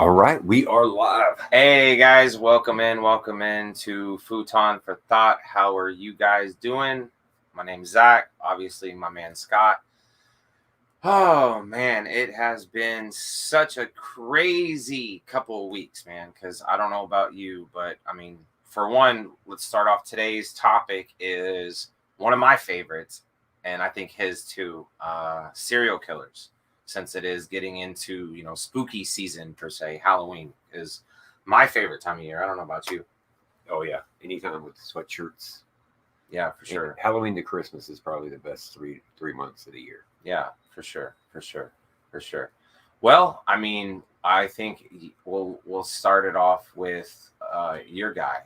All right, we are live. Hey guys, welcome in to Futon for Thought. How are you guys doing? My name's Zach, obviously my man Scott. Oh man, it has been such a crazy couple of weeks, man, because I don't know about you, but I mean, for one, let's start off. Today's topic is one of my favorites, and I think his too, serial killers. Since it is getting into, spooky season per se, Halloween is my favorite time of year. I don't know about you. Oh yeah, anytime with sweatshirts. Yeah, for sure. Halloween to Christmas is probably the best three months of the year. Yeah, for sure. Well, I mean, I think we'll start it off with your guy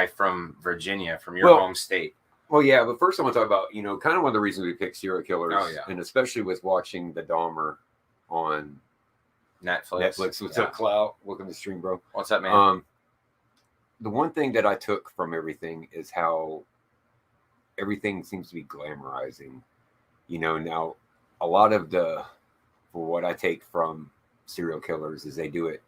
from Virginia, from your home state. Well, yeah, but first I want to talk about, kind of one of the reasons we pick serial killers, and especially with watching the Dahmer on Netflix. What's up, Clout? Welcome to the stream, bro. What's up, man? The one thing that I took from everything is how everything seems to be glamorizing. Now a lot of for what I take from serial killers is they do it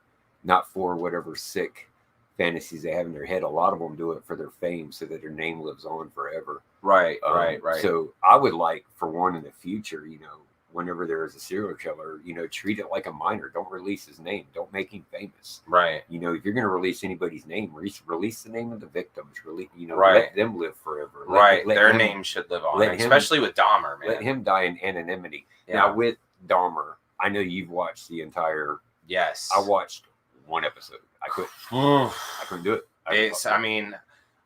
not for whatever sick fantasies they have in their head. A lot of them do it for their fame so that their name lives on forever. Right. So I would like, for one, in the future, whenever there is a serial killer, treat it like a minor. Don't release his name. Don't make him famous. Right. If you're going to release anybody's name, release the name of the victims. Right. Let them live forever. Let their name should live on, especially with Dahmer, man. Let him die in anonymity. Yeah. Now, with Dahmer, I know you've watched the entire... Yes. I watched one episode. I couldn't do it.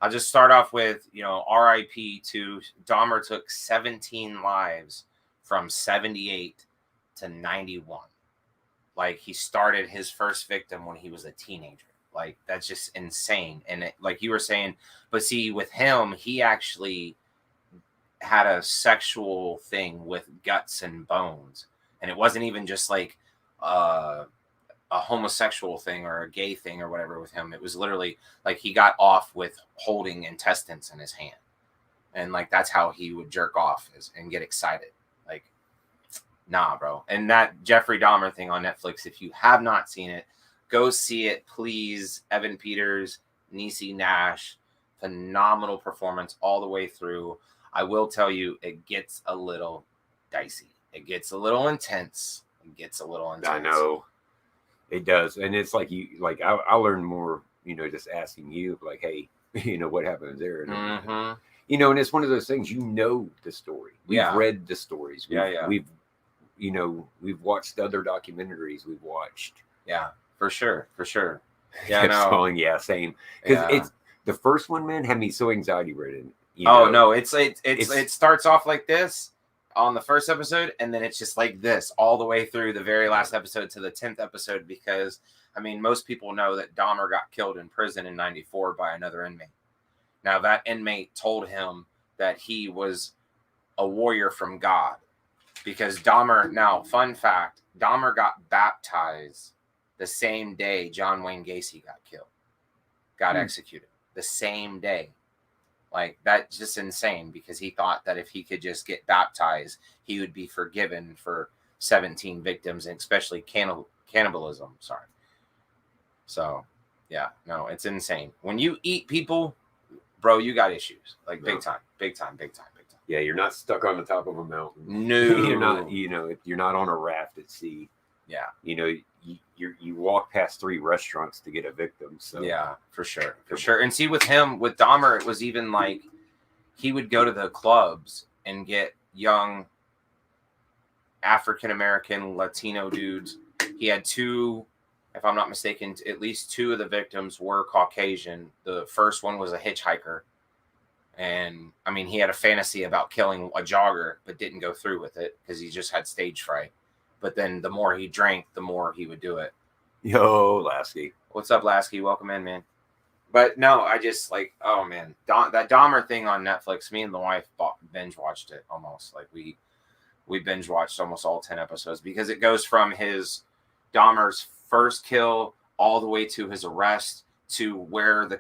I'll just start off with, RIP to Dahmer. Took 17 lives from 78 to 91. Like, he started his first victim when he was a teenager. Like, that's just insane. And like you were saying, but see, with him, he actually had a sexual thing with guts and bones. And it wasn't even just like a homosexual thing or a gay thing or whatever with him. It was literally like he got off with holding intestines in his hand. And like, that's how he would jerk off and get excited. Like, nah, bro. And that Jeffrey Dahmer thing on Netflix, if you have not seen it, go see it, please. Evan Peters, Niecy Nash, phenomenal performance all the way through. I will tell you, it gets a little dicey. It gets a little intense. I know. It does. And it's like I learned more, just asking you, like, hey, what happens there? And, and it's one of those things, the story. We've read the stories. We've watched other documentaries. We've watched. Yeah, for sure. Yeah, no. Same. Because it's the first one, man, had me so anxiety ridden. No, it starts off like this on the first episode, and then it's just like this all the way through the very last episode to the 10th episode, because I mean, most people know that Dahmer got killed in prison in 94 by another inmate. Now, that inmate told him that he was a warrior from God, because Dahmer, now fun fact, Dahmer got baptized the same day John Wayne Gacy got executed, the same day. Like, that's just insane, because he thought that if he could just get baptized, he would be forgiven for 17 victims, and especially cannibalism. Sorry. So, yeah, no, it's insane. When you eat people, bro, you got issues. Like, big time. Yeah, you're not stuck on the top of a mountain. No. You're not, you're not on a raft at sea. Yeah. You walk past 3 restaurants to get a victim. So yeah, for sure. And see, with Dahmer, it was even like he would go to the clubs and get young African-American Latino dudes. He had 2, if I'm not mistaken, at least 2 of the victims were Caucasian. The first one was a hitchhiker. And I mean, he had a fantasy about killing a jogger, but didn't go through with it because he just had stage fright. But then the more he drank, the more he would do it. Yo, Lasky. What's up, Lasky? Welcome in, man. But no, I just like, oh man, that Dahmer thing on Netflix, me and the wife binge watched it almost. Like we binge watched almost all 10 episodes, because it goes from Dahmer's first kill all the way to his arrest, to where the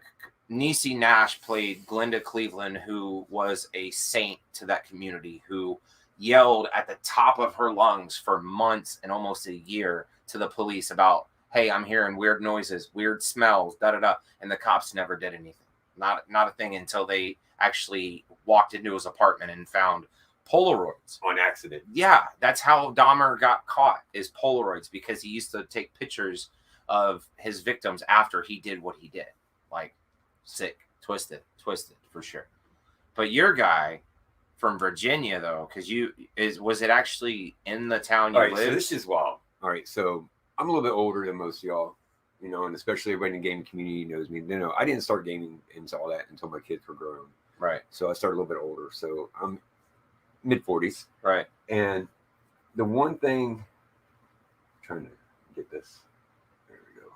Niecy Nash played Glenda Cleveland, who was a saint to that community, who yelled at the top of her lungs for months and almost a year to the police about, hey, I'm hearing weird noises, weird smells, da da da, and the cops never did anything. Not a thing until they actually walked into his apartment and found Polaroids on accident. Yeah, that's how Dahmer got caught, is Polaroids, because he used to take pictures of his victims after he did what he did. Like, sick, twisted for sure. But your guy from Virginia, though, because was it actually in the town you lived? lived? So this is wild. All right, so I'm a little bit older than most of y'all, you know, and especially everybody in the gaming community knows me. No, I didn't start gaming into all that until my kids were grown. Right. So I started a little bit older. So I'm mid-40s. Right. And the one thing, I'm trying to get this. There we go.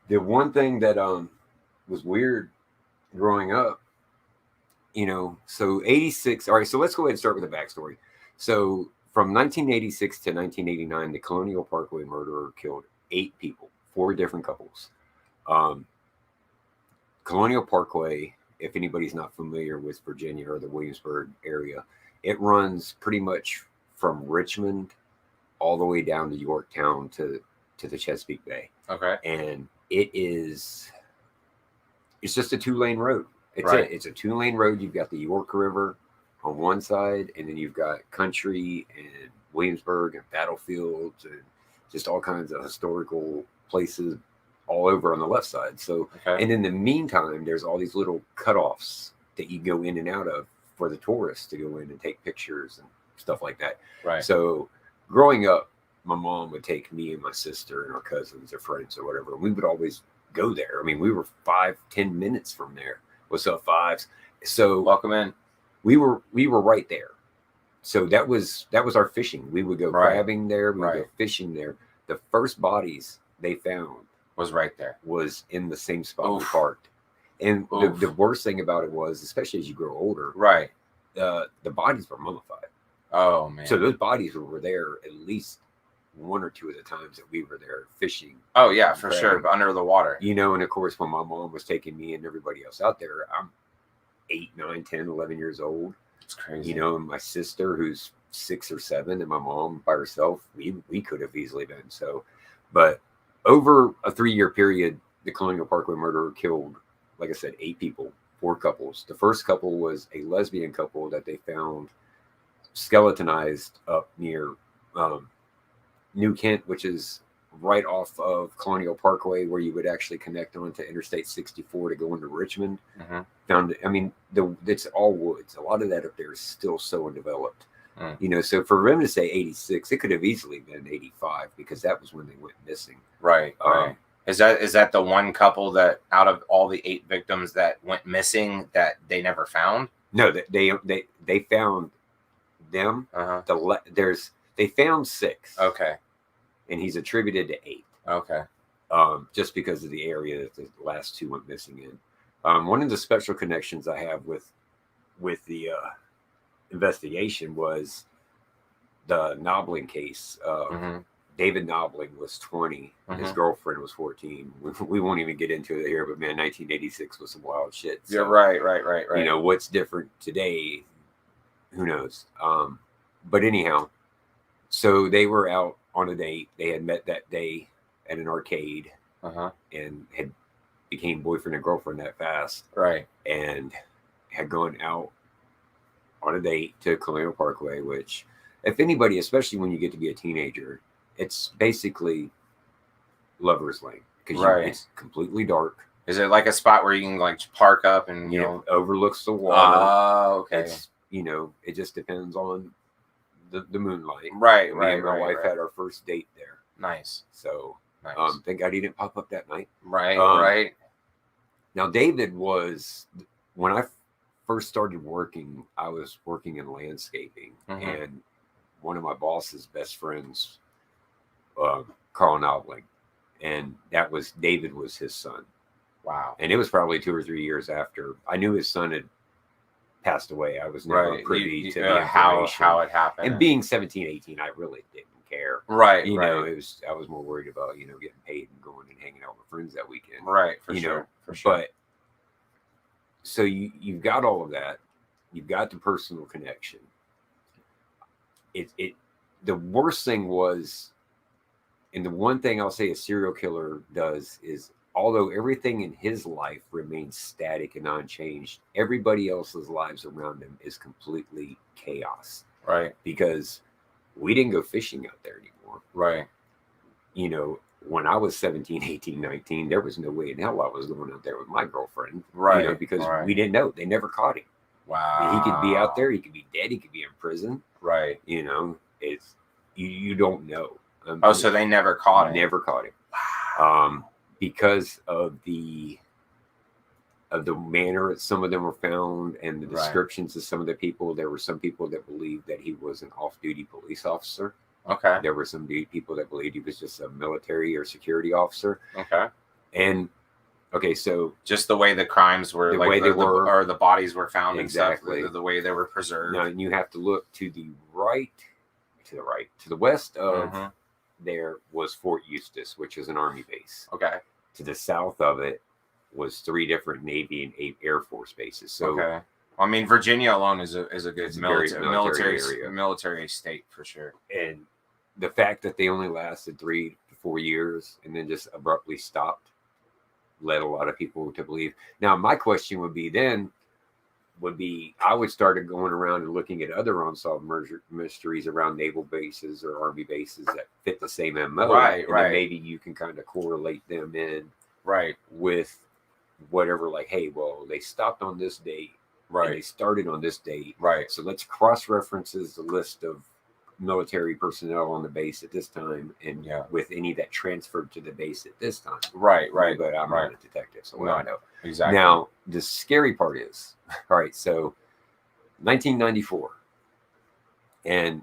The one thing that was weird growing up, you know, so 86. All right, so let's go ahead and start with the backstory. So from 1986 to 1989, the Colonial Parkway murderer killed 8 people, 4 different couples. Colonial Parkway, if anybody's not familiar with Virginia or the Williamsburg area, it runs pretty much from Richmond all the way down to Yorktown to the Chesapeake Bay. Okay. And it's just a 2-lane road. It's a 2-lane road. You've got the York River on one side, and then you've got country and Williamsburg and battlefields and just all kinds of historical places all over on the left side. So, and in the meantime, there's all these little cutoffs that you go in and out of for the tourists to go in and take pictures and stuff like that. Right. So growing up, my mom would take me and my sister and our cousins or friends or whatever, and we would always go there. I mean, we were 5-10 minutes from there. What's up, Fives? So welcome in. We were right there. So that was our fishing. We would go crabbing there. We would go fishing there. The first bodies they found was right there. Was in the same spot we parked. And the worst thing about it was, especially as you grow older, the bodies were mummified. Oh man! So those bodies were there at least 1 or 2 of the times that we were there fishing. Oh yeah, for sure, but under the water. You know, and of course, when my mom was taking me and everybody else out there, I'm 8, 9, 10, 11 years old. It's crazy. You know, and my sister, who's 6 or 7, and my mom by herself, we could have easily been. So, but over a 3-year period, the Colonial Parkway murderer killed, like I said, 8 people, 4 couples. The first couple was a lesbian couple that they found skeletonized up near New Kent, which is right off of Colonial Parkway, where you would actually connect onto Interstate 64 to go into Richmond. Mm-hmm. Found, I mean, it's all woods. A lot of that up there is still so undeveloped. You know, so for them to say 86, it could have easily been 85 because that was when they went missing. Right. Is that the one couple that out of all the 8 victims that went missing that they never found? No, they found them. They found 6. Okay. And he's attributed to 8. Okay. Just because of the area that the last 2 went missing in. One of the special connections I have with the investigation was the Knobling case. David Knobling was 20. And his girlfriend was 14. We won't even get into it here, but man, 1986 was some wild shit. So, you're right. You know, what's different today, who knows? But anyhow, so they were out on a date. They had met that day at an arcade and had became boyfriend and girlfriend that fast. Right. And had gone out on a date to Colonial Parkway, which, if anybody, especially when you get to be a teenager, it's basically Lover's Lane because it's completely dark. Is it like a spot where you can like park up and you know overlooks the water? Oh, okay. It's, you know, it just depends on the moonlight. Right. Me and my wife had our first date there. Nice. So thank God he didn't pop up that night. Right. Now David was, when I first started working, I was working in landscaping, and one of my boss's best friends, Carl Knobling, and David was his son. Wow. And it was probably 2 or 3 years after I knew his son had passed away. I was never privy to the how it happened. And being 17, 18, I really didn't care. Right. You know, I was more worried about, you know, getting paid and going and hanging out with friends that weekend. Right. For sure. But so you've got all of that. You've got the personal connection. it the worst thing was, and the one thing I'll say a serial killer does is, although everything in his life remains static and unchanged, everybody else's lives around him is completely chaos. Right. Because we didn't go fishing out there anymore. Right. You know, when I was 17, 18, 19, there was no way in hell I was going out there with my girlfriend. Right. You know, because right. we didn't know. They never caught him. Wow. He could be out there. He could be dead. He could be in prison. Right. You know, it's you don't know. So they never caught him. Never caught him. Wow. Because of the manner some of them were found and the descriptions of some of the people. There were some people that believed that he was an off-duty police officer. Okay. There were some people that believed he was just a military or security officer. Okay. And okay, so just the way the crimes were, the like way they were, or the bodies were found, exactly, and stuff, the way they were preserved. Now you have to look to the west of there was Fort Eustis, which is an Army base. Okay. To the south of it was 3 different Navy and 8 Air Force bases. So okay. I mean, Virginia alone is a good military state for sure. And the fact that they only lasted 3 to 4 years and then just abruptly stopped led a lot of people to believe. Now, my question would be I would start going around and looking at other unsolved mysteries around naval bases or Army bases that fit the same MO. Right. Then maybe you can kind of correlate them in with whatever, like, hey, well, they stopped on this date. Right. And they started on this date. Right. So let's cross-references the list of military personnel on the base at this time and with any that transferred to the base at this time. Right. But I'm not a detective, so I know. Exactly. Now, the scary part is, all right, so 1994. And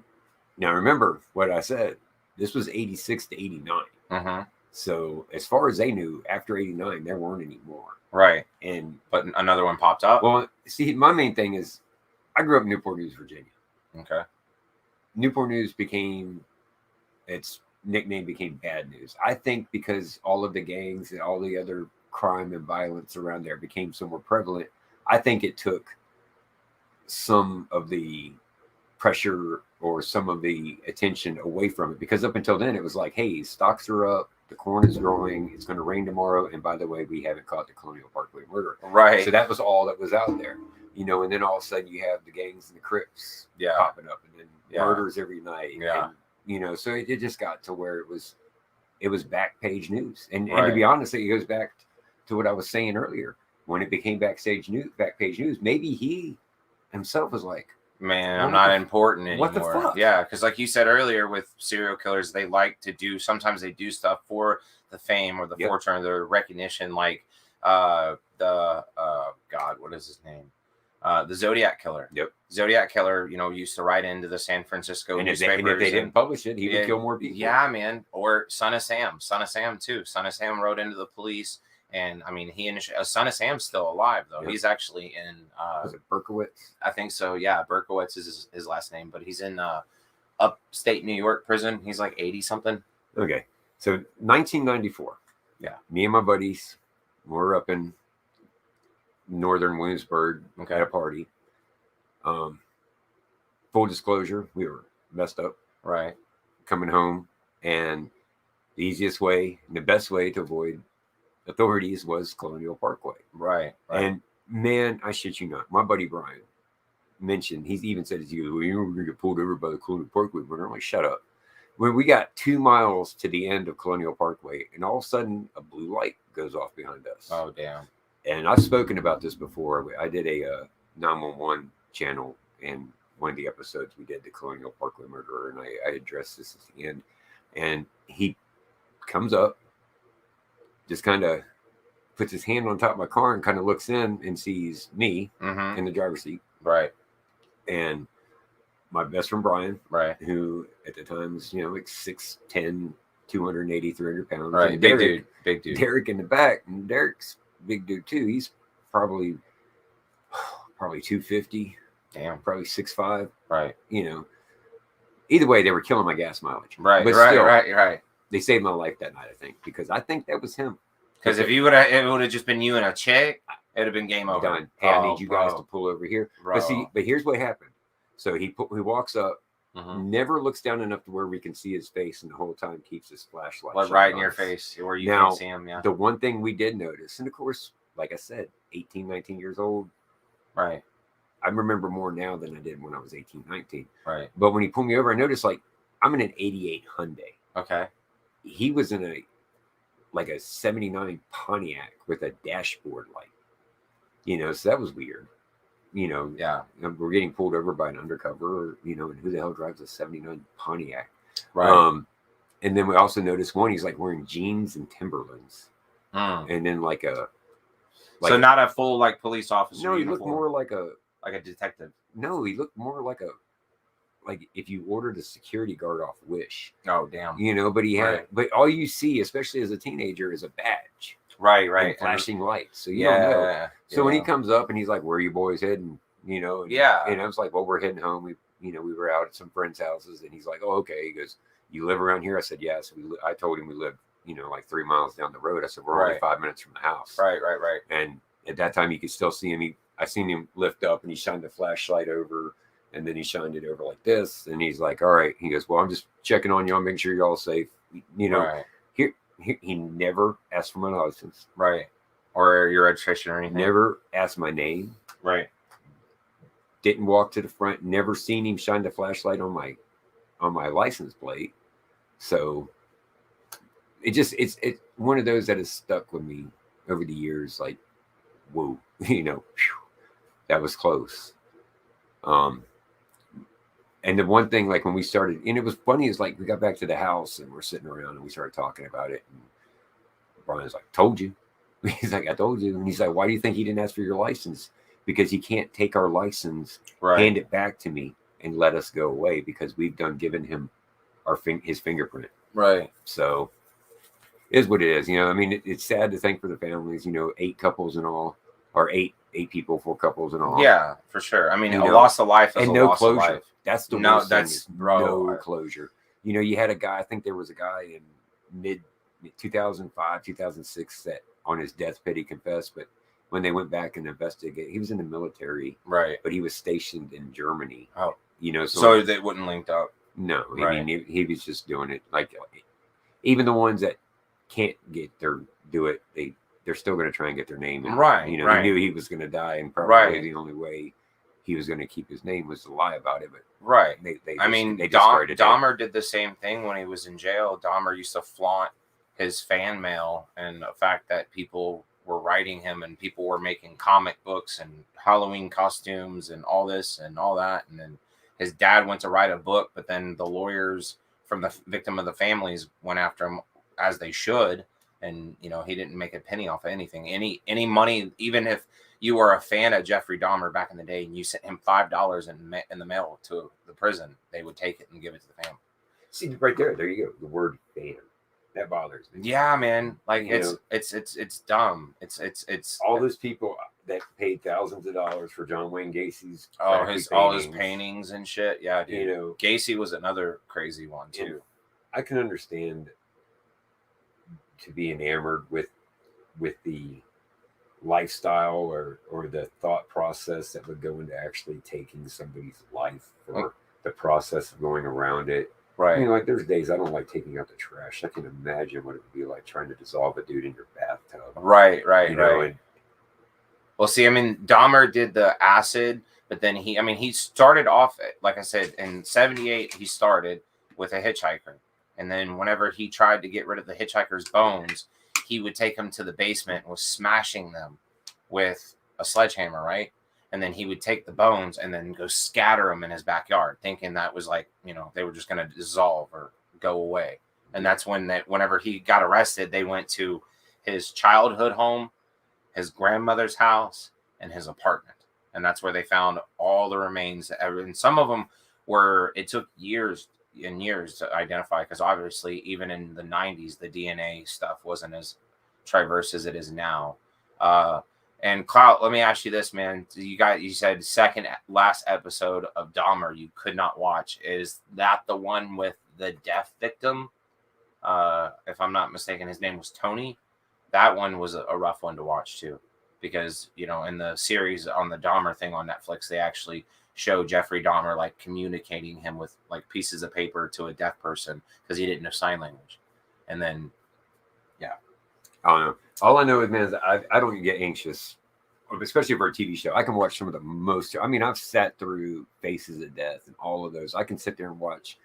now remember what I said. This was 86 to 89. Mm-hmm. So as far as they knew, after 89, there weren't any more. Right. But another one popped up. Well, see, my main thing is I grew up in Newport News, Virginia. Okay. Newport News its nickname became Bad News. I think because all of the gangs and all the other crime and violence around there became so more prevalent, I think it took some of the pressure or some of the attention away from it. Because up until then, it was like, hey, stocks are up, the corn is growing, it's going to rain tomorrow, and by the way, we haven't caught the Colonial Parkway murderer. Right. So that was all that was out there. You know, and then all of a sudden you have the gangs and the Crips popping up, and then murders every night. Yeah. And, you know, so it just got to where it was back page news. And to be honest, it goes back to what I was saying earlier. When it became back page news, maybe he himself was like, man, I'm not important anymore. What the fuck? Yeah, because like you said earlier, with serial killers, they like to do, sometimes they do stuff for the fame or the fortune or the recognition, like God, what is his name? The Zodiac Killer. Yep. Zodiac Killer, you know, used to write into the San Francisco newspapers. And if they didn't publish it, he would kill more people. Yeah, man. Or Son of Sam. Son of Sam, too. Son of Sam wrote into the police. And, I mean, Son of Sam's still alive, though. Yep. He's actually in... was it Berkowitz? I think so, yeah. Berkowitz is his last name. But he's in upstate New York prison. He's like 80-something. Okay. So, 1994. Yeah. Me and my buddies, we're up in northern Williamsburg at a party. Full disclosure, we were messed up. Right. Coming home, and the easiest way and the best way to avoid authorities was Colonial Parkway. Right. And man, I shit you not, my buddy Brian mentioned, he's even said, well, you know, we're gonna get pulled over by the Colonial Parkway. But I'm like, shut up. When we got 2 miles to the end of Colonial Parkway, and all of a sudden a blue light goes off behind us. Oh, damn. And I've spoken about this before. I did a 911 channel, and one of the episodes we did the Colonial Parkway murderer, and I addressed this at the end. And he comes up, just kind of puts his hand on top of my car and kind of looks in and sees me in the driver's seat. Right. And my best friend Brian, right, who at the time was, you know, like 6'10", 280, 300 pounds. Right, big dude. Derek in the back, and Derek's big dude too. He's probably 250. Damn. Probably 6'5". Right. You know, either way, they were killing my gas mileage. Right. But right. still, Right. They saved my life that night, I think, because I think that was him. Because if it would have just been you and a chick, it'd have been game over. Done. Hey, I need you guys to pull over here. Bro. But here's what happened. So he walks up, Never looks down enough to where we can see his face, and the whole time keeps his flashlight like right in your face where you can't see him. Yeah. The one thing we did notice, and of course, like I said, 18, 19 years old. Right. I remember more now than I did when I was 18, 19. Right. But when he pulled me over, I noticed like I'm in an 88 Hyundai. Okay. He was in a 79 Pontiac with a dashboard light. So that was weird. Yeah. We're getting pulled over by an undercover, and who the hell drives a 79 Pontiac? Right. And then we also noticed one, he's like wearing jeans and Timberlands. And then so not a full like police officer. No, he uniform. looked more like a detective. No, he looked more like if you ordered a security guard off Wish. Oh, damn. But he had, but all you see, especially as a teenager, is a badge. Right. And flashing lights. So you don't know. So when he comes up and he's like, "Where are you boys heading?" And I was like, "Well, we're heading home. We were out at some friends' houses." And he's like, "Oh, okay." He goes, "You live around here?" I said, "Yes." I told him we lived, like 3 miles down the road. I said, "We're only 5 minutes from the house." Right. And at that time, you could still see him. I seen him lift up and he shined the flashlight over, and then he shined it over like this. And he's like, "All right." He goes, "Well, I'm just checking on you. I'm making sure you're all safe." Right. He never asked for my license. Right. Or your registration or anything. Never asked my name. Right. Didn't walk to the front. Never seen him shine the flashlight on my license plate. So it's one of those that has stuck with me over the years. Like, whoa, whew, that was close. And the one thing, like when we started, and it was funny, is like we got back to the house and we're sitting around and we started talking about it. And Brian's like, "Told you." He's like, "I told you." And he's like, "Why do you think he didn't ask for your license?" Because he can't take our license, hand it back to me, and let us go away because we've given him his fingerprint. Right. So it is what it is. I mean, it's sad to think for the families, 8 couples and all, or eight people, 4 couples and all. Yeah, for sure. I mean, a loss of life is and a no loss closure. of life. That's the worst thing is no closure. You had a guy, I think there was a guy in mid 2005, 2006 that on his deathbed he confessed, but when they went back and investigated, he was in the military, right? But he was stationed in Germany. Oh, so they wouldn't link up. No, I mean he was just doing it. Like even the ones that can't do it, they're still going to try and get their name in. Right. He knew he was going to die, and probably the only way he was going to keep his name was to lie about it. But Dahmer did the same thing when he was in jail. Dahmer used to flaunt his fan mail and the fact that people were writing him and people were making comic books and Halloween costumes and all this and all that. And then his dad went to write a book, but then the lawyers from the victim of the families went after him as they should. And, he didn't make a penny off of anything, any money. Even if you were a fan of Jeffrey Dahmer back in the day and you sent him $5 in the mail to the prison, they would take it and give it to the family. See, right there you go. The word fan. That bothers me. Yeah, man. Like it's dumb. It's all those people that paid thousands of dollars for John Wayne Gacy's all his paintings and shit. Yeah, dude. Gacy was another crazy one too. I can understand to be enamored with the lifestyle or the thought process that would go into actually taking somebody's life, or the process of going around it. Right. I mean, like there's days I don't like taking out the trash. I can imagine what it would be like trying to dissolve a dude in your bathtub. Right. Well, see, I mean, Dahmer did the acid, but then he started off, like I said, in 78, he started with a hitchhiker. And then whenever he tried to get rid of the hitchhiker's bones, he would take them to the basement and was smashing them with a sledgehammer, right? And then he would take the bones and then go scatter them in his backyard, thinking that was like, they were just going to dissolve or go away. And that's whenever he got arrested, they went to his childhood home, his grandmother's house, and his apartment. And that's where they found all the remains. And some of them it took years and years to identify, because obviously even in the 90s, the DNA stuff wasn't as diverse as it is now. And Clout, let me ask you this, man. You said second last episode of Dahmer you could not watch. Is that the one with the deaf victim? If I'm not mistaken, his name was Tony. That one was a rough one to watch too, because in the series on the Dahmer thing on Netflix, they actually show Jeffrey Dahmer like communicating him with like pieces of paper to a deaf person because he didn't know sign language. And then, yeah. I don't know. All I know is, man, is I don't get anxious, especially for a TV show. I can watch some of the most. I mean, I've sat through Faces of Death and all of those. I can sit there and watch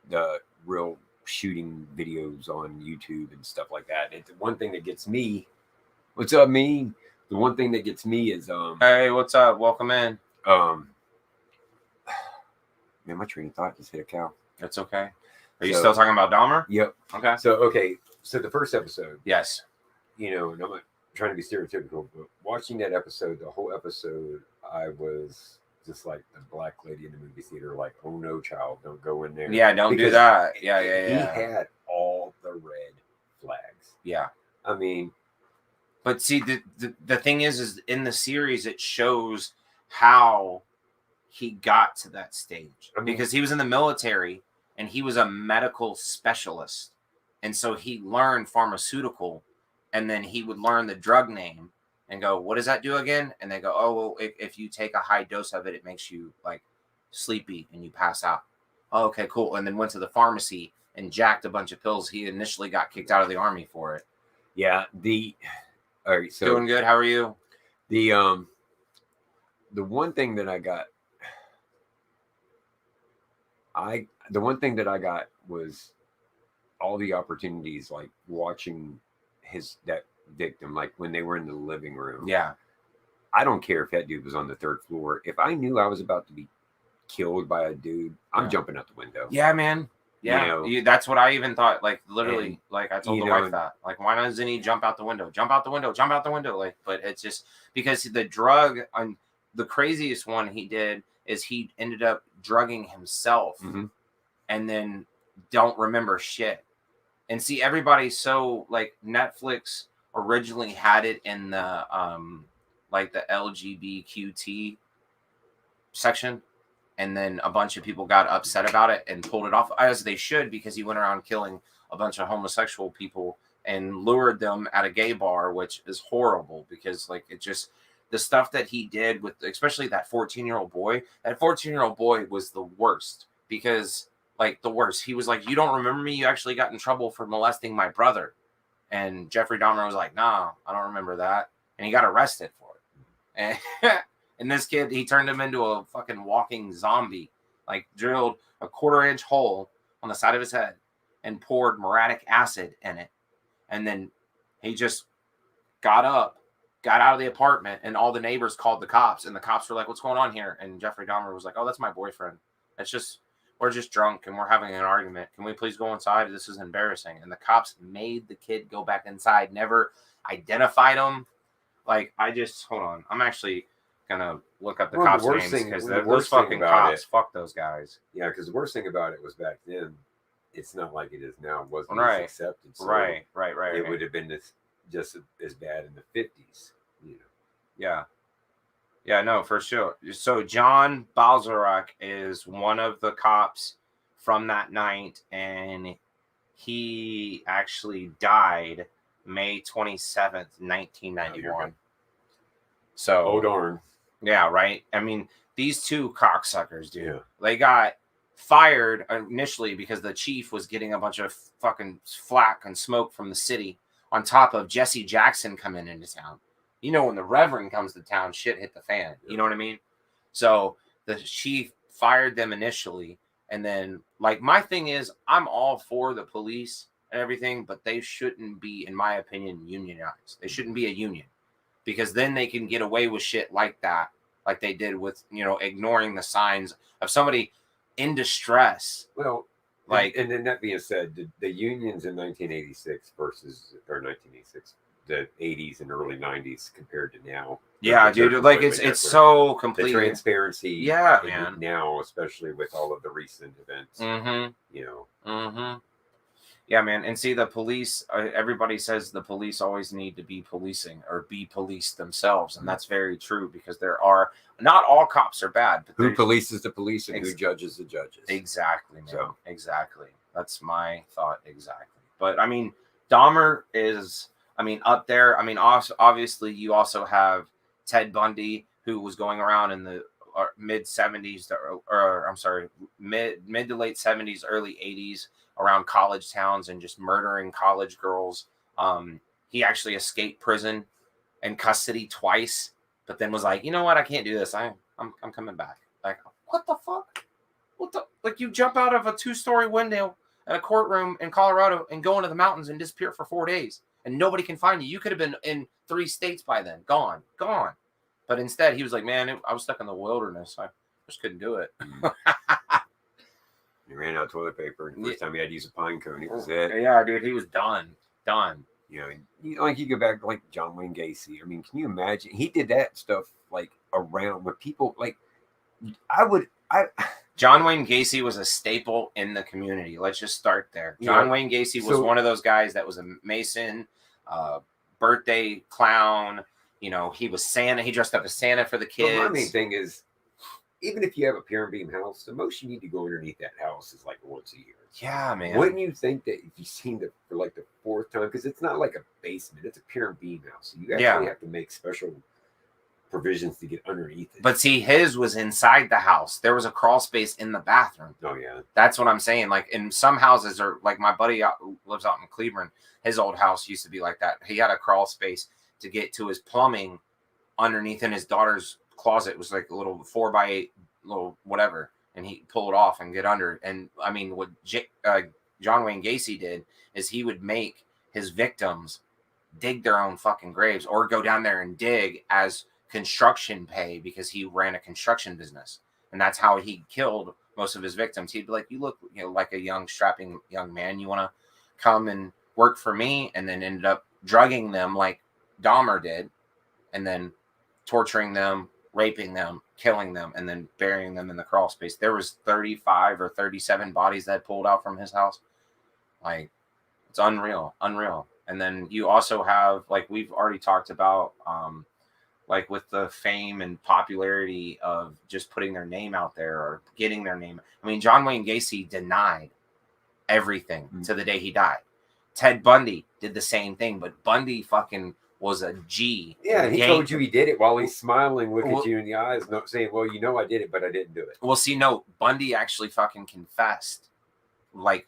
the real shooting videos on YouTube and stuff like that. It's one thing that gets me. What's up, me? The one thing that gets me is Hey, what's up? Welcome in. Man, my train of thought just hit a cow. That's okay. Are you still talking about Dahmer? Yep. Okay. So the first episode. Yes. You know, and I'm not trying to be stereotypical, but watching that episode, the whole episode, I was just like the black lady in the movie theater, like, oh no, child, don't go in there. Yeah, don't do that. Yeah. He had all the red flags. Yeah. I mean, but see, the thing is in the series, it shows how he got to that stage. Because he was in the military and he was a medical specialist. And so he learned pharmaceutical, and then he would learn the drug name and go, what does that do again? And they go, oh, well, if you take a high dose of it, it makes you like sleepy and you pass out. Oh, okay, cool. And then went to the pharmacy and jacked a bunch of pills. He initially got kicked out of the army for it. Yeah. All right. So doing good. How are you? The one thing that I got, was all the opportunities, like watching that victim, like when they were in the living room. Yeah. I don't care if that dude was on the third floor. If I knew I was about to be killed by a dude, I'm jumping out the window. Yeah, man. Yeah, that's what I even thought. Like literally, like I told the wife that. Like, why doesn't he jump out the window? Jump out the window. Jump out the window. Like, but it's just because the drug. The craziest one he did is he ended up drugging himself, and then don't remember shit. And see, everybody's so like Netflix originally had it in the like the LGBTQT section. And then a bunch of people got upset about it and pulled it off, as they should, because he went around killing a bunch of homosexual people and lured them at a gay bar, which is horrible because like it just the stuff that he did with especially that 14-year-old boy. That 14-year-old boy was the worst because like the worst. He was like, you don't remember me? You actually got in trouble for molesting my brother. And Jeffrey Dahmer was like, nah, I don't remember that. And he got arrested for it. And this kid, he turned him into a fucking walking zombie, like drilled a 1/4-inch hole on the side of his head and poured muriatic acid in it. And then he just got up, got out of the apartment, and all the neighbors called the cops. And the cops were like, what's going on here? And Jeffrey Dahmer was like, oh, that's my boyfriend. We're just drunk and we're having an argument. Can we please go inside? This is embarrassing. And the cops made the kid go back inside, never identified him. Like, hold on. I'm actually gonna look up the cops' names because those fucking cops, fuck those guys. Yeah, because the worst thing about it was back then, it's not like it is now. It wasn't as accepted. So right. It would have been just as bad in the 50s. You know. Yeah, no, for sure. So John Balzarak is one of the cops from that night, and he actually died May 27th, 1991. So, oh darn. Yeah, right. I mean, these two cocksuckers, dude. They got fired initially because the chief was getting a bunch of fucking flack and smoke from the city, on top of Jesse Jackson coming into town. You know, when the Reverend comes to town, shit hit the fan. You know what I mean? So the chief fired them initially, and then like my thing is, I'm all for the police and everything, but they shouldn't be, in my opinion, unionized. They shouldn't be a union. Because then they can get away with shit like that, like they did with, ignoring the signs of somebody in distress. Well, like, and then that being said, the unions in 1986 or 1986, the 80s and early 90s compared to now. Yeah, dude, like it's so complete. The transparency. Yeah, man. Now, especially with all of the recent events. Yeah, man. And see, the police, everybody says the police always need to be policing or be policed themselves. And that's very true because not all cops are bad. But who polices the police and who judges the judges. Exactly, man. Exactly. That's my thought. Exactly. But I mean, Dahmer is, up there. Obviously you also have Ted Bundy, who was going around in the mid 70s or I'm sorry, mid to late 70s, early 80s, around college towns and just murdering college girls. He actually escaped prison and custody twice, but then was like, you know what, I can't do this. I'm coming back. Like, what the fuck? What the, like, you jump out of a 2-story window at a courtroom in Colorado and go into the mountains and disappear for 4 days, and nobody can find you. You could have been in 3 states by then, gone. But instead, he was like, man, I was stuck in the wilderness. I just couldn't do it. He ran out of toilet paper, and the first time he had to use a pine cone, it was it. Yeah, dude, he was done. You know, like you go back to like John Wayne Gacy. I mean, can you imagine? He did that stuff like around with people. Like, John Wayne Gacy was a staple in the community. Let's just start there. John Wayne Gacy was one of those guys that was a Mason, birthday clown. You know, he was Santa. He dressed up as Santa for the kids. Well, my main thing is, even if you have a pier and beam house, the most you need to go underneath that house is like once a year. Yeah, man. Wouldn't you think that if you've seen it for like the 4th time, because it's not like a basement, it's a pier and beam house. So you actually have to make special provisions to get underneath it. But see, his was inside the house. There was a crawl space in the bathroom. Oh, yeah. That's what I'm saying. Like, in some houses, or like my buddy lives out in Cleveland, his old house used to be like that. He had a crawl space to get to his plumbing underneath in his daughter's closet. It was like a little 4x8, little whatever. And he pull it off and get under. And I mean, what John Wayne Gacy did is he would make his victims dig their own fucking graves or go down there and dig as construction pay, because he ran a construction business. And that's how he killed most of his victims. He'd be like, you look, like a young, strapping young man. You want to come and work for me? And then ended up drugging them like Dahmer did, and then torturing them, raping them, killing them, and then burying them in the crawl space. There was 35 or 37 bodies that pulled out from his house. Like, it's unreal. And then you also have, like we've already talked about, like with the fame and popularity of just putting their name out there or getting their name. I mean, John Wayne Gacy denied everything to the day he died. Ted Bundy did the same thing, but Bundy fucking was a G. Yeah, and he told you he did it while he's smiling, looking at you in the eyes, not saying, well, you know I did it, but I didn't do it. Well, see, no, Bundy actually fucking confessed like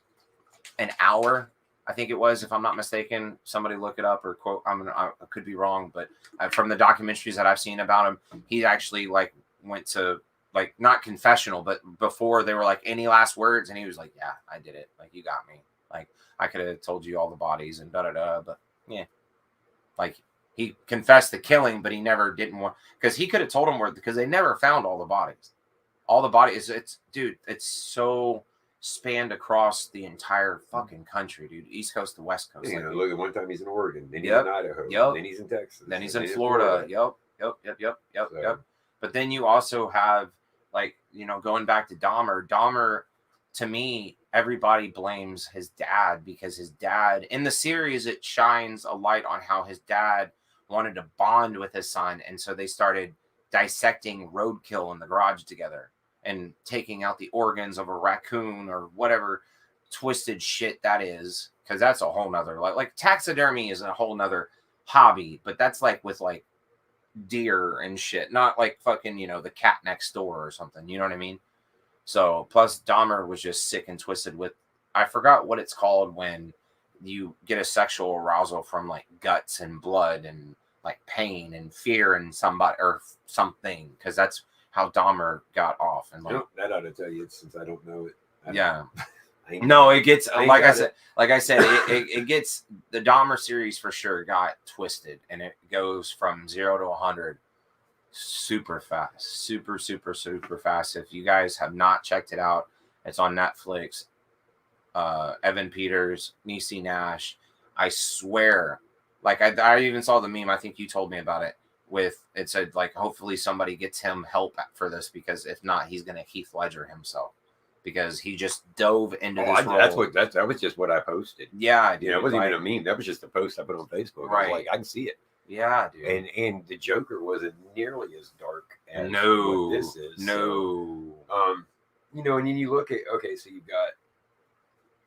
an hour, I think it was, if I'm not mistaken. Somebody look it up or quote. I could be wrong, but from the documentaries that I've seen about him, he actually like went to like not confessional, but before they were like, any last words, and he was like, yeah, I did it. Like, you got me. Like, I could have told you all the bodies and but yeah. Like, he confessed the killing, but he never didn't want, because he could have told him where, because they never found all the bodies. All the bodies, it's so spanned across the entire fucking country, dude. East Coast to West Coast. Yeah, like, look, at one time he's in Oregon, then he's in Idaho, then he's in Texas, then he's in Florida. Yep. But then you also have, like, going back to Dahmer, to me, everybody blames his dad, because his dad, in the series, it shines a light on how his dad wanted to bond with his son. And so they started dissecting roadkill in the garage together and taking out the organs of a raccoon or whatever twisted shit that is. Because that's a whole nother, like taxidermy is a whole nother hobby, but that's like with like deer and shit, not like fucking, the cat next door or something. You know what I mean? So, plus Dahmer was just sick and twisted with, I forgot what it's called when you get a sexual arousal from like guts and blood and like pain and fear in somebody or something, because that's how Dahmer got off. And like, that ought to tell you, since I don't know it. Yeah. No, it gets, like I said, it gets, the Dahmer series for sure got twisted, and it goes from 0 to 100 super fast, super fast. If you guys have not checked it out, it's on Netflix. Evan Peters, Niecy Nash. I swear, like I even saw the meme. I think you told me about it. With it said like, hopefully somebody gets him help for this, because if not, he's gonna Heath Ledger himself, because he just dove into this role. That was just what I posted. Yeah, dude. It wasn't even a meme. That was just a post I put on Facebook. Right. I was like, I can see it. Yeah, dude. And the Joker wasn't nearly as dark as what this is. No. So, and then you look at, okay, so you've got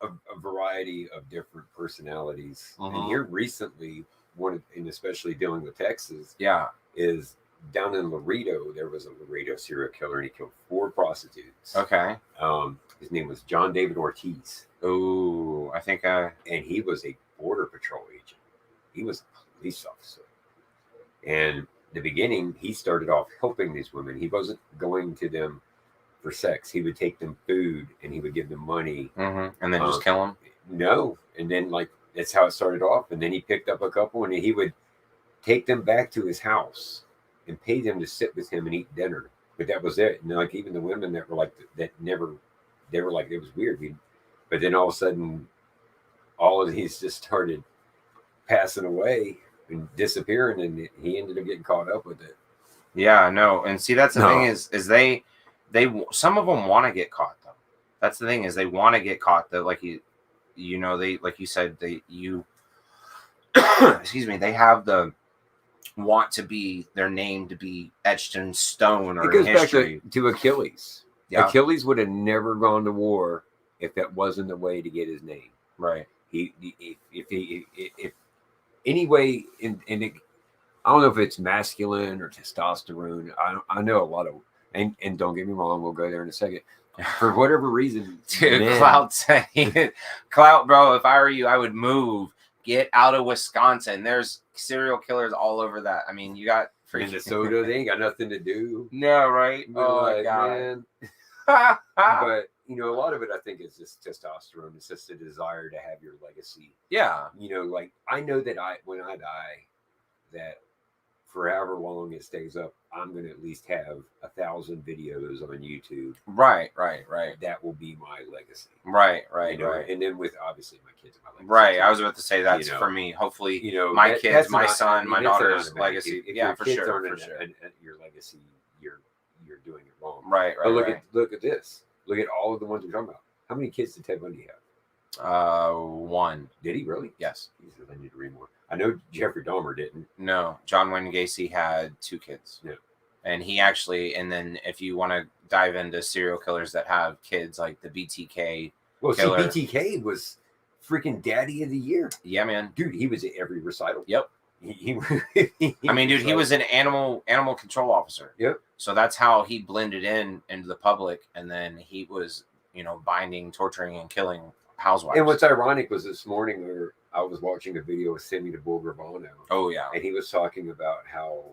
a variety of different personalities. And here recently, and especially dealing with Texas, yeah, is down in Laredo, there was a Laredo serial killer, and he killed 4 prostitutes. Okay. His name was John David Ortiz. Oh, I think and he was a border patrol agent. He was a police officer. And the beginning, he started off helping these women. He wasn't going to them for sex. He would take them food and he would give them money. And then just kill them? No. And then, like, that's how it started off. And then he picked up a couple and he would take them back to his house and pay them to sit with him and eat dinner. But that was it. And, like, even the women that were like, that never, they were like, it was weird. But then all of a sudden, all of these just started passing away and disappearing, and he ended up getting caught up with it. Yeah, no. And see, that's the thing is they some of them want to get caught though. That's the thing is they want to get caught though. Like they like you said excuse me, they have the want to be their name to be etched in stone or it goes in history. Back to Achilles. Yeah. Achilles would have never gone to war if that wasn't the way to get his name. Right. If any way I don't know if it's masculine or testosterone. I know a lot of, and don't get me wrong, we'll go there in a second. For whatever reason, dude, Clout saying, Clout, bro, if I were you, I would move. Get out of Wisconsin. There's serial killers all over that. I mean, you got Minnesota. They ain't got nothing to do. No, right? Oh my god, man. But a lot of it, I think, is just testosterone. It's just a desire to have your legacy. Yeah. Like I know that when I die, that for however long it stays up, I'm going to at least have 1,000 videos on YouTube. Right. That will be my legacy. Right. And then with obviously my kids, my legacy. Right. I was about to say that's for me. Hopefully, my kids, my son, my daughter's legacy. If for kids sure. Aren't for sure. Your legacy, you're doing it wrong. Right. But look at this. Look at all of the ones we're talking about. How many kids did Ted Bundy have? 1. Did he really? Yes. Jesus, I need to read more. I know Jeffrey Dahmer didn't. No, John Wayne Gacy had 2 kids. Yeah. And he actually, and then if you want to dive into serial killers that have kids, like the BTK killer. See, BTK was freaking daddy of the year. Yeah, man. Dude, he was at every recital. Yep. I mean, dude, he was an animal control officer. Yep. So that's how he blended into the public, and then he was, binding, torturing, and killing housewives. And what's ironic was this morning where I was watching a video with Sammy the Bull Gravano. Oh yeah. And he was talking about how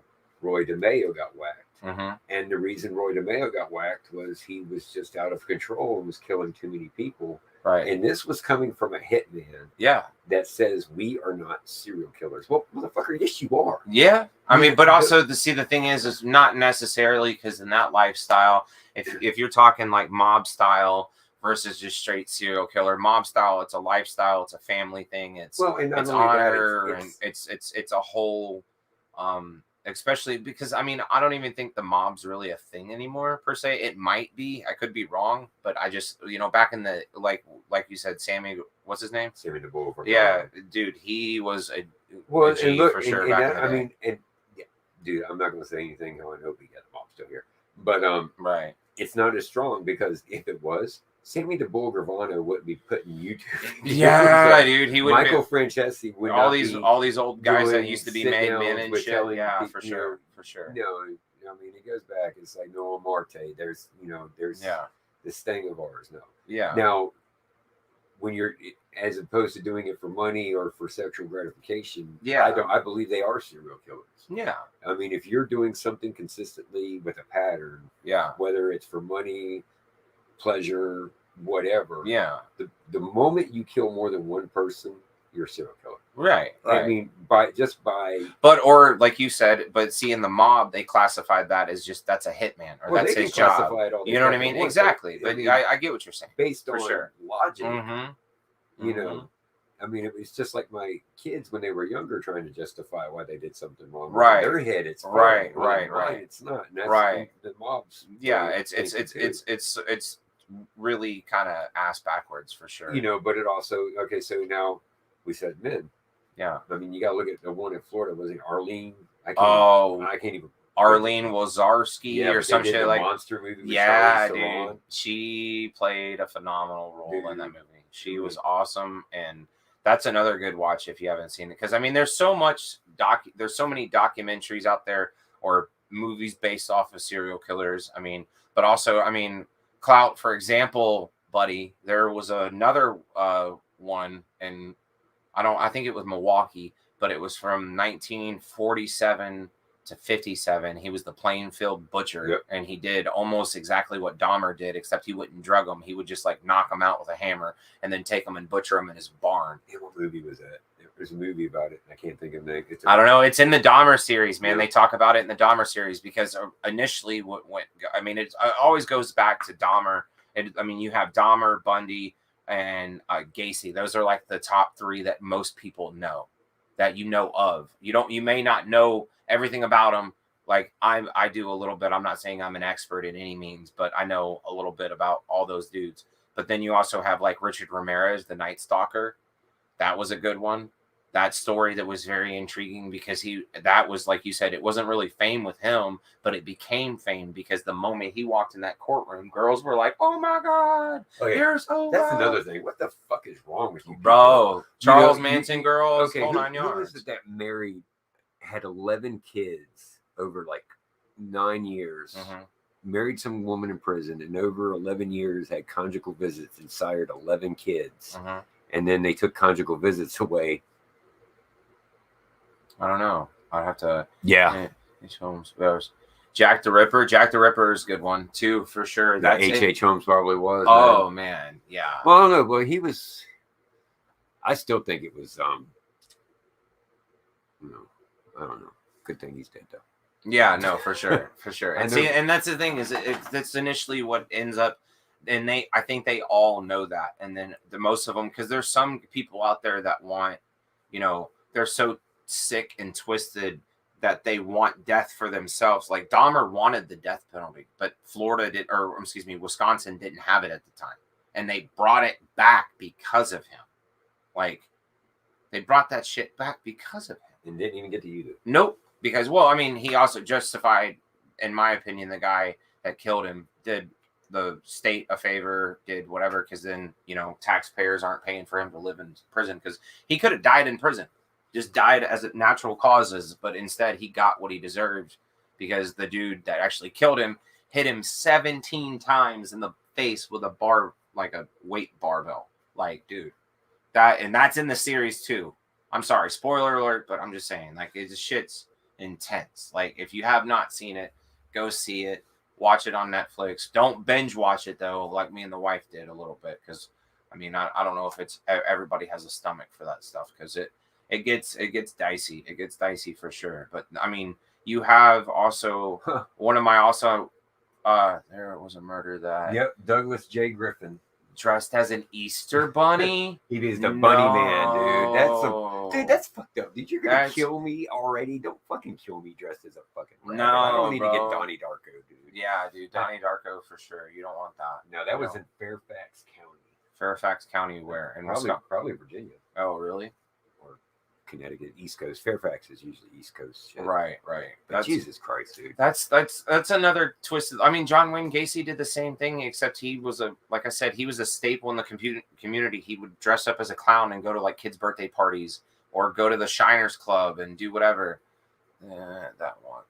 Roy DeMeo got whacked. Mm-hmm. And the reason Roy DeMeo got whacked was he was just out of control and was killing too many people. Right. And this was coming from a hitman. Yeah. That says we are not serial killers. Well, motherfucker, yes, you are. Yeah. I mean, but also the thing is not necessarily, because in that lifestyle, if you're talking like mob style versus just straight serial killer, mob style, it's a lifestyle, it's a family thing, it's honor, and it's a whole especially because I mean, I don't even think the mob's really a thing anymore per se. It might be, I could be wrong, but I just back in the like you said, Sammy, what's his name? Sammy the Bull. Yeah, dude, he was a G for sure. Dude, I'm not going to say anything. I hope he got the mob still here, but right, it's not as strong because if it was, Sammy the Bull Gravano wouldn't be putting YouTube. Yeah, dude, he would. Michael Francesi would all these old guys that used to be made men and shit. Yeah, for sure. No, I mean it goes back. It's like Noah Marte. There's this thing of ours. No. Yeah. Now, when you're as opposed to doing it for money or for sexual gratification, I believe they are serial killers. Yeah. I mean, if you're doing something consistently with a pattern, whether it's for money, pleasure, whatever. Yeah. The moment you kill more than one person, you're a serial killer. Right. I mean, or like you said, but see, in the mob, they classified that as just that's a hitman or that's his job. You know what I mean? Exactly. But I get what you're saying. Based on logic. Mm-hmm. I mean, it was just like my kids when they were younger trying to justify why they did something wrong. Right. In their head, it's right. It's not. And that's right. The mobs. Yeah. It's really kind of ass backwards for sure. But it also so now we said men. Yeah. I mean, you got to look at the one in Florida. Was it Arlene? I can't even. Arlene Wazarski or some shit like monster movie. Yeah, dude. She played a phenomenal role in that movie. She was awesome, and that's another good watch if you haven't seen it. Because I mean, there's so many documentaries out there or movies based off of serial killers. I mean, but also, I mean, clout, for example, buddy, there was another one, and I think it was Milwaukee, but it was from 1947 to 57. He was the Plainfield Butcher, Yep. and he did almost exactly what Dahmer did, except he wouldn't drug them. He would just like knock them out with a hammer and then take them and butcher them in his barn. Yeah, what movie was that? There's a movie about it. I can't think of the name. I don't know. It's in the Dahmer series, man. Yeah. They talk about it in the Dahmer series because initially I mean, it always goes back to Dahmer. I mean, you have Dahmer, Bundy, and Gacy. Those are like the top three that most people know, that you know of. You may not know everything about them. Like I do a little bit. I'm not saying I'm an expert in any means, but I know a little bit about all those dudes. But then you also have like Richard Ramirez, the Night Stalker. That was a good one. That story that was very intriguing because that was, like you said, it wasn't really fame with him, but it became fame because the moment he walked in that courtroom, girls were like, "Oh my God, you're so That's wild." another thing. What the fuck is wrong with you, bro? Charles You Manson girls, Okay, whole who 9 yards. was it that married, had 11 kids over like 9 years, married some woman in prison, and over 11 years had conjugal visits and sired 11 kids, and then they took conjugal visits away. I don't know. I'd have to. Yeah. Jack the Ripper. Jack the Ripper is a good one too, for sure. That H.H. Holmes probably was. Oh man, yeah. Well, I don't know. Well, he was. I still think it was. No, I don't know. Good thing he's dead though. Yeah, no, for sure, for sure. And see, and that's the thing is, that's initially what ends up, and I think they all know that, and then most of them, because there's some people out there that want, they're so sick and twisted that they want death for themselves. Like Dahmer wanted the death penalty, but Wisconsin didn't have it at the time, and they brought it back because of him. Like they brought that shit back because of him, and didn't even get to use it. Nope, because he also justified, in my opinion, the guy that killed him did the state a favor, did whatever, because then taxpayers aren't paying for him to live in prison, because he could have died in prison. Just died as natural causes, but instead he got what he deserved because the dude that actually killed him hit him 17 times in the face with a weight barbell. Like, dude, that's in the series too. I'm sorry, spoiler alert, but I'm just saying, like, it's shit's intense. Like, if you have not seen it, go see it. Watch it on Netflix. Don't binge watch it though, like me and the wife did a little bit, because I don't know if it's everybody has a stomach for that stuff, because it gets dicey. It gets dicey for sure. But you have also there was a murder that. Yep, Douglas J. Griffin. Dressed as an Easter bunny. He is the bunny man, dude. That's fucked up. Dude, you're gonna kill me already. Don't fucking kill me dressed as a fucking rabbit. No, I don't need bro. to get Donnie Darko, dude. Yeah, dude, Donnie Darko for sure. You don't want that. No, that was in Fairfax County. Fairfax County, where? In probably Virginia. Oh, really? Or Connecticut, East Coast. Fairfax is usually East Coast shit. Right. But Jesus Christ, dude. That's another twist. John Wayne Gacy did the same thing, except he was like I said, he was a staple in the community. He would dress up as a clown and go to like kids' birthday parties or go to the Shiners Club and do whatever. That one.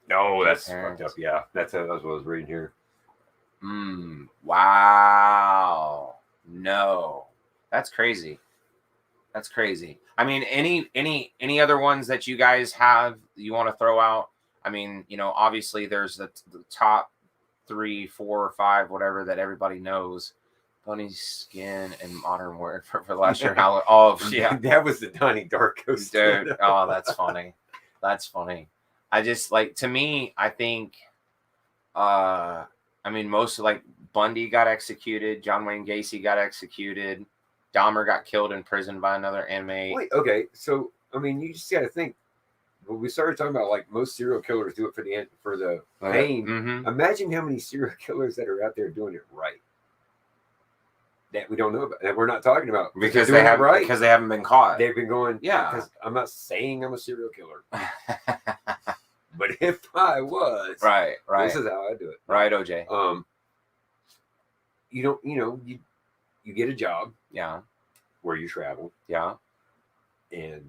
No, that's fucked up. Yeah, that's what I was reading here. Wow. No, that's crazy. That's crazy. Any other ones that you guys have you want to throw out? Obviously there's the top 3, 4, 5, whatever that everybody knows. Bunny skin and modern word for last year. Oh yeah, that was the Donnie Darko stuff. Dude. Oh, that's funny. That's funny. I just to me, I think, most like Bundy got executed, John Wayne Gacy got executed, Dahmer got killed in prison by another inmate. Wait, okay, so you just got to think. When we started talking about like most serial killers do it for the fame. Mm-hmm. Imagine how many serial killers that are out there doing it right. That we don't know about, that we're not talking about because they haven't been caught. They've been going, yeah. Because I'm not saying I'm a serial killer, but if I was, right, this is how I do it. Right, OJ. You get a job, yeah, where you travel, yeah, and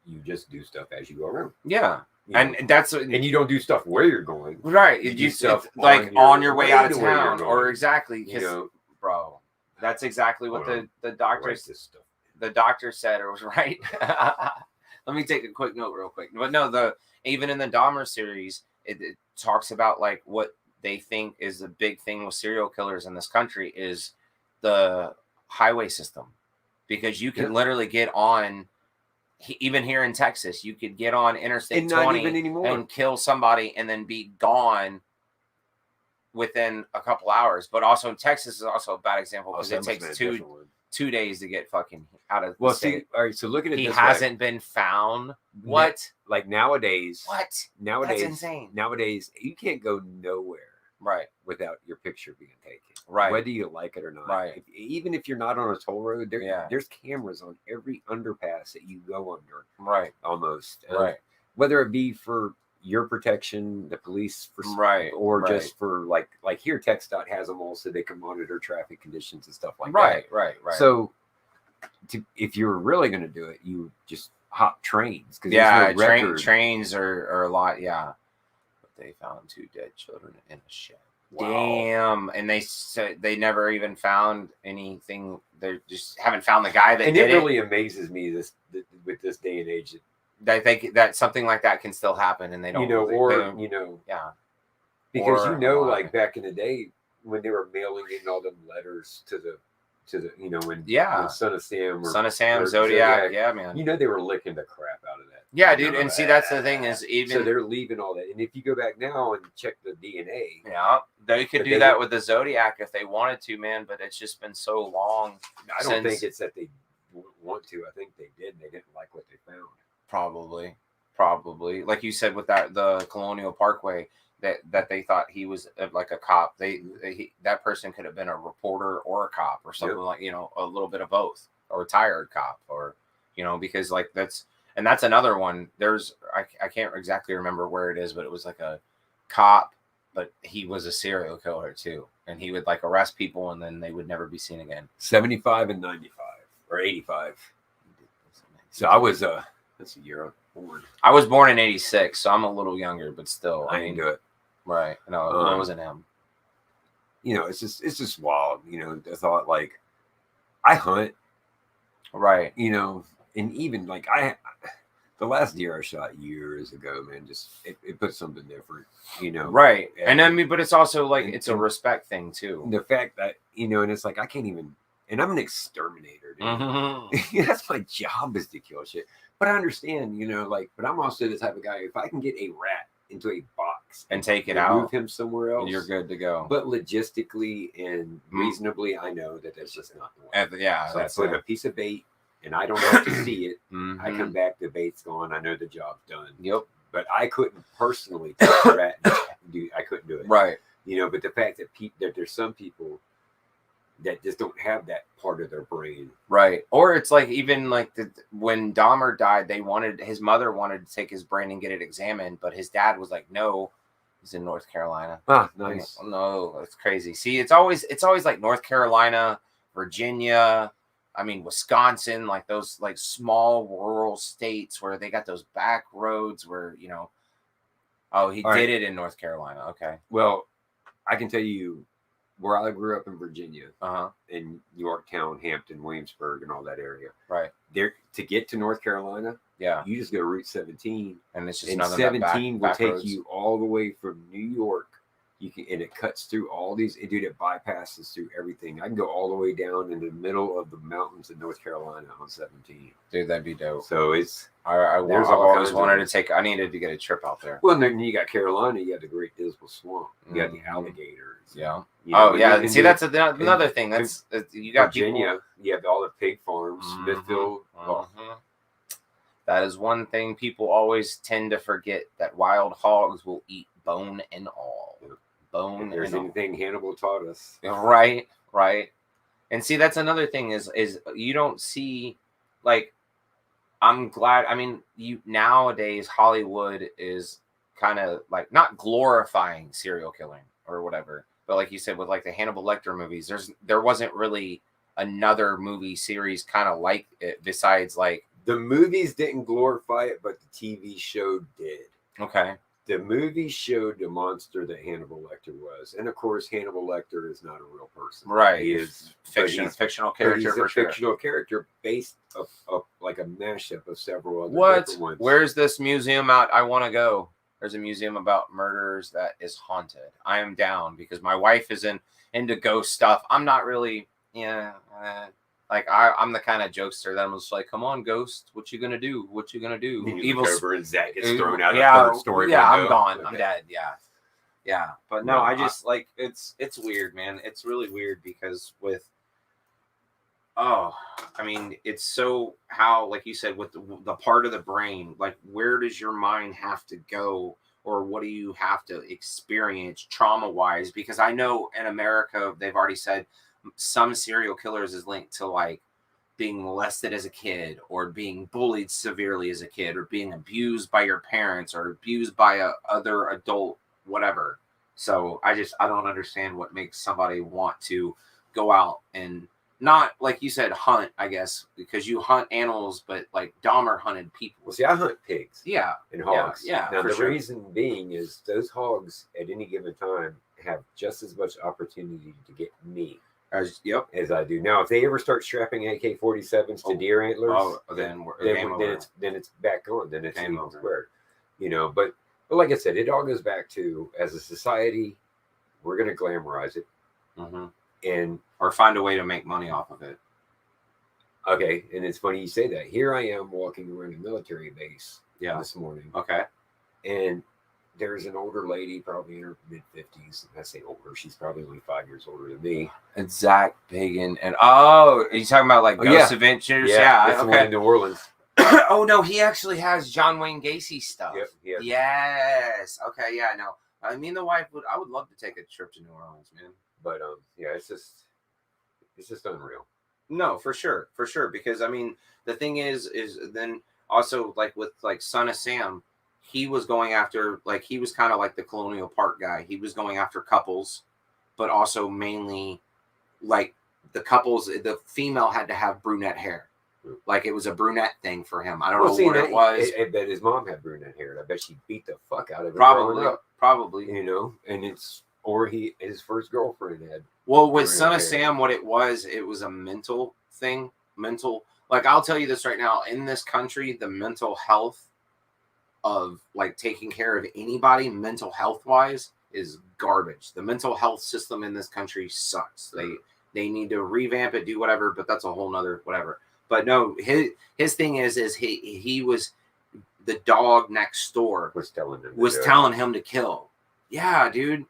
you just do stuff as you go around. Yeah. You know? And that's and you don't do stuff where you're going. Right. You You do just stuff like on your way out of to where you're town, or going. exactly. You know, Bro, that's exactly what hold on. the Write doctors this stuff. the doctor said it was right. Let me take a quick note real quick. But no, even in the Dahmer series, it talks about like what they think is the big thing with serial killers in this country is the highway system, because you can literally get on. Even here in Texas, you could get on Interstate And not 20 even anymore. and kill somebody and then be gone within a couple hours. But also Texas is also a bad example because it takes 2 days to get fucking out of the state. See, all right, so look at it He this hasn't been found. What? Like nowadays. What? Nowadays, That's insane. Nowadays, you can't go nowhere Right. without your picture being taken. Right. Whether you like it or not. Right. Even if you're not on a toll road, Yeah. there's cameras on every underpass that you go under. Right. Almost. Right. Whether it be for your protection, the police, for right, or right. just for like here, TxDOT has them all so they can monitor traffic conditions and stuff like right, that. Right. So, if you're really going to do it, you just hop trains because trains are a lot. Yeah, but they found 2 dead children in a shed. Wow. Damn, and they said they never even found anything. They just haven't found the guy that and did it. Really amazes me with this day and age. They think that something like that can still happen, and they don't. Yeah, because like back in the day when they were mailing in all them letters to the when Son of Sam or Zodiac, yeah, man. They were licking the crap out of that. Yeah, dude, and see that's the thing is even so they're leaving all that, and if you go back now and check the DNA, yeah, they could do that with the Zodiac if they wanted to, man. But it's just been so long. I don't think it's that they want to. I think they did. And they didn't like what they found. Probably, like you said with the Colonial Parkway. That they thought he was like a cop. That person could have been a reporter or a cop or something like a little bit of both, or a retired cop, or because like that's another one. There's I can't exactly remember where it is, but it was like a cop, but he was a serial killer too, and he would like arrest people and then they would never be seen again. 75 and 95 or 85. So I was that's a year born. I was born in 86, so I'm a little younger, but still I didn't do it. Right. No, it wasn't him. It's just wild. The thought like I hunt. Right. And even like the last deer I shot years ago, man, just it put something different, Right. And I mean, but it's also like it's a respect thing too. The fact that, and it's like I can't even, and I'm an exterminator, dude. Mm-hmm. That's my job, is to kill shit. But I understand, but I'm also the type of guy, if I can get a rat into a box and take it out, move him somewhere else, you're good to go. But logistically and reasonably, I know that that's just not the way. Yeah. So I put a piece of bait and I don't have to see it. Mm-hmm. I come back, the bait's gone. I know the job's done. Yep. But I couldn't personally take the rat. I couldn't do it. Right. But the fact that there's some people that just don't have that part of their brain. Right. Or it's like even like when Dahmer died, his mother wanted to take his brain and get it examined, but his dad was like, no, he's in North Carolina. Ah, nice. No, that's crazy. See, it's always like North Carolina, Virginia, I mean, Wisconsin, like those like small rural states where they got those back roads where, he did it in North Carolina. Okay. Well, I can tell you where I grew up in Virginia, uh-huh, in Yorktown, Hampton, Williamsburg, and all that area. Right. There to get to North Carolina, yeah, you just go Route 17, and it's just and 17 will take you all the way from New York. You can, and it cuts through all these. Dude, it bypasses through everything. I can go all the way down in the middle of the mountains in North Carolina on 17. Dude, that'd be dope. So it's. I've always wanted to take. I needed to get a trip out there. Well, then you got Carolina. You got the Great Dismal Swamp. You got the alligators. Yeah. Yeah. See, that's another thing. That's you got Virginia. People, you have all the pig farms, Smithfield. That is one thing people always tend to forget, that wild hogs will eat bone and all. Bone. If there's anything Hannibal taught us. Right. And see, that's another thing is you don't see, like, I'm glad. I mean, nowadays Hollywood is kind of like not glorifying serial killing or whatever, but like you said, with like the Hannibal Lecter movies, there wasn't really another movie series kind of like it besides like The movies didn't glorify it, but the TV show did. Okay. The movie showed the monster that Hannibal Lecter was, and of course, Hannibal Lecter is not a real person. Right. He is fictional character. He's a fictional character based of like a mashup of several other What? different ones. Where's this museum out? I want to go. There's a museum about murders that is haunted. I am down because my wife is into ghost stuff. I'm not really. Yeah. Like I'm the kind of jokester that I'm just like, come on, ghost, what you gonna do? What you gonna do? You Evil look over and Zach gets thrown out yeah, a third story yeah, window. I'm gone. Okay. I'm dead. Yeah. But no, No, I just like it's weird, man. It's really weird because with I mean, it's so how, like you said, with the part of the brain, like where does your mind have to go, or what do you have to experience trauma wise? Because I know in America they've already said some serial killers is linked to like being molested as a kid or being bullied severely as a kid or being abused by your parents or abused by a other adult, whatever. So I don't understand what makes somebody want to go out and not, like you said, hunt, I guess, because you hunt animals, but like Dahmer hunted people. Well, see, I hunt pigs. Yeah. And hogs. Yeah. Now, the sure. reason being is those hogs at any given time have just as much opportunity to get me as I do. Now, if they ever start strapping AK-47s to deer antlers, then it's back on. Then it's game even over. squared. But like I said, it all goes back to, as a society, we're going to glamorize it. Mm-hmm. And or find a way to make money off of it. Okay, and it's funny you say that. Here I am walking around a military base this morning. Okay. And there's an older lady, probably in her mid-50s. I say older, she's probably only 5 years older than me. And Zach Pagan. And are you talking about like Ghost Adventures? Yeah, that's the one in New Orleans. Oh, no, he actually has John Wayne Gacy stuff. Yep. Yes. Okay, yeah, no. I mean, I would love to take a trip to New Orleans, man. But it's just unreal. No, for sure, because I mean, the thing is then also like with like Son of Sam, he was going after, like, he was kind of like the Colonial Park guy. He was going after couples, but also mainly like the couples. The female had to have brunette hair, like it was a brunette thing for him. I don't know what it was. I bet his mom had brunette hair, and I bet she beat the fuck out of him. Probably. And it's. Or his first girlfriend had. Well, with Son of Sam, what it was a mental thing. Like, I'll tell you this right now. In this country, the mental health of, like, taking care of anybody mental health-wise is garbage. The mental health system in this country sucks. They need to revamp it, do whatever, but that's a whole nother whatever. But no, his thing is he was, the dog next door was telling him to kill. Yeah, dude.